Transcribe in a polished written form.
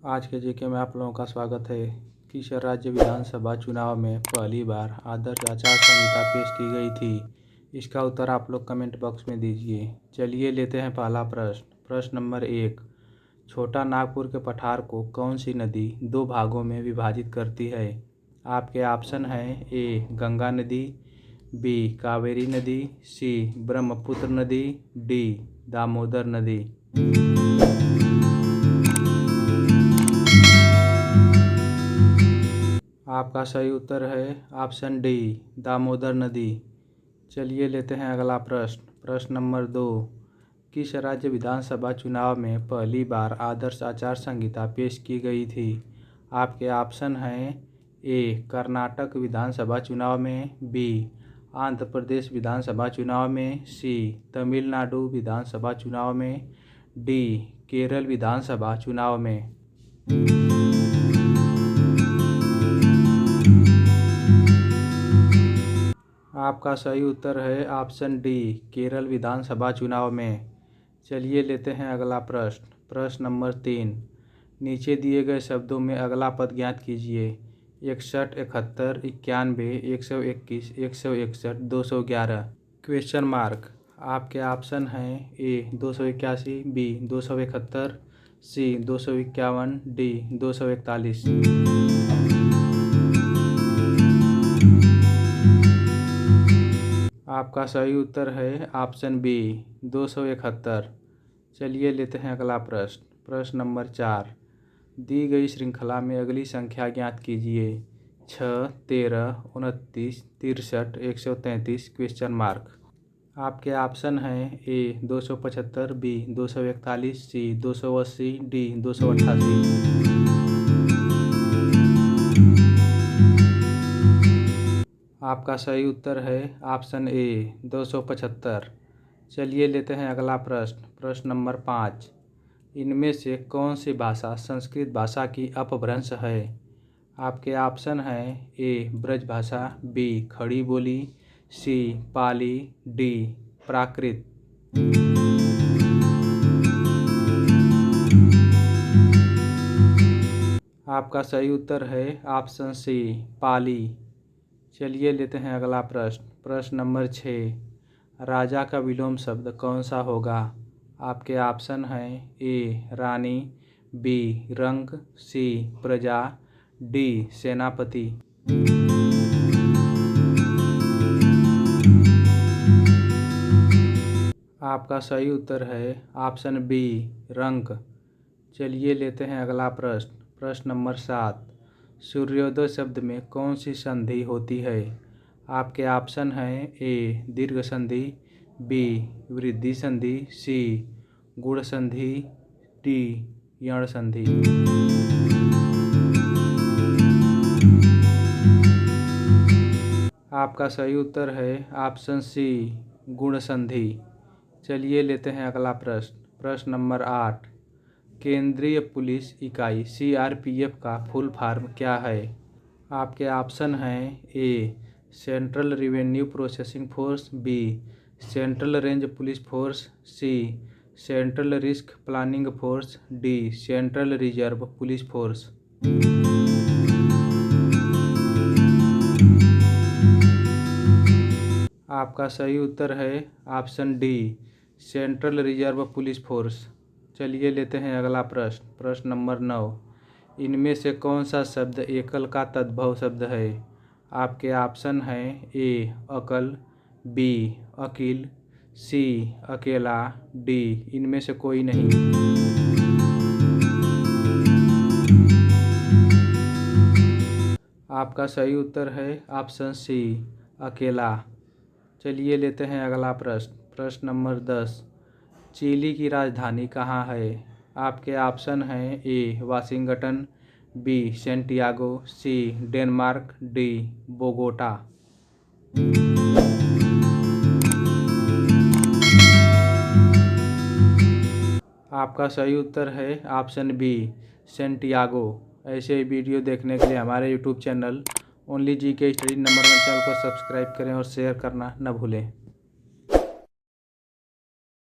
आज के जीके में आप लोगों का स्वागत है। किस राज्य विधानसभा चुनाव में पहली बार आदर्श आचार संहिता पेश की गई थी? इसका उत्तर आप लोग कमेंट बॉक्स में दीजिए। चलिए लेते हैं पहला प्रश्न। प्रश्न नंबर 1, छोटा नागपुर के पठार को कौन सी नदी दो भागों में विभाजित करती है? आपके ऑप्शन हैं ए गंगा नदी, बी कावेरी नदी, सी ब्रह्मपुत्र नदी, डी दामोदर नदी। आपका सही उत्तर है ऑप्शन डी दामोदर नदी। चलिए लेते हैं अगला प्रश्न। प्रश्न नंबर 2, किस राज्य विधानसभा चुनाव में पहली बार आदर्श आचार संहिता पेश की गई थी? आपके ऑप्शन हैं ए कर्नाटक विधानसभा चुनाव में, बी आंध्र प्रदेश विधानसभा चुनाव में, सी तमिलनाडु विधानसभा चुनाव में, डी केरल विधानसभा चुनाव में। आपका सही उत्तर है ऑप्शन डी केरल विधानसभा चुनाव में। चलिए लेते हैं अगला प्रश्न। प्रश्न नंबर 3, नीचे दिए गए शब्दों में अगला पद ज्ञात कीजिए। 61, 71, 91, 121, 161, 211। Question mark. आपके ऑप्शन हैं ए 281, बी 271, सी 251, डी 241। आपका सही उत्तर है ऑप्शन बी 271। चलिए लेते हैं अगला प्रश्न। प्रश्न नंबर 4, दी गई श्रृंखला में अगली संख्या ज्ञात कीजिए। 6, 13, 29, 63, 133। Question mark. आपके ऑप्शन हैं ए 275, बी 241, सी 280, डी 288। आपका सही उत्तर है ऑप्शन ए 275। चलिए लेते हैं अगला प्रश्न। प्रश्न नंबर 5, इनमें से कौन सी भाषा संस्कृत भाषा की अपभ्रंश है? आपके ऑप्शन हैं ए ब्रज भाषा, बी खड़ी बोली, सी पाली, डी प्राकृत। आपका सही उत्तर है ऑप्शन सी पाली। चलिए लेते हैं अगला प्रश्न। प्रश्न नंबर 6, राजा का विलोम शब्द कौन सा होगा? आपके ऑप्शन हैं ए रानी, बी रंग, सी प्रजा, डी सेनापति। आपका सही उत्तर है ऑप्शन बी रंग। चलिए लेते हैं अगला प्रश्न। प्रश्न नंबर 7, सूर्योदय शब्द में कौन सी संधि होती है? आपके ऑप्शन हैं ए दीर्घ संधि, बी वृद्धि संधि, सी गुण संधि, डी यण संधि। आपका सही उत्तर है ऑप्शन सी गुण संधि। चलिए लेते हैं अगला प्रश्न। प्रश्न नंबर 8, केंद्रीय पुलिस इकाई CRPF का फुल फॉर्म क्या है? आपके ऑप्शन हैं A central revenue processing force, B central range police force, C central risk planning force, D central reserve police force. आपका सही उत्तर है option D central reserve police force. चलिए लेते हैं अगला प्रश्न। प्रश्न नंबर 9, इनमें से कौन सा शब्द एकल का तद्भव शब्द है? आपके ऑप्शन हैं ए अकल, बी अकील, सी अकेला, डी इनमें से कोई नहीं। आपका सही उत्तर है ऑप्शन सी अकेला। चलिए लेते हैं अगला प्रश्न। प्रश्न नंबर 10, चिली की राजधानी कहाँ है? आपके ऑप्शन हैं A Washington, B Santiago, C Denmark, D Bogota. आपका सही उत्तर है ऑप्शन बी सेंटियागो। ऐसे ही वीडियो देखने के लिए हमारे YouTube channel only GK study number 1 channel को सब्सक्राइब करें और शेयर करना न भूलें।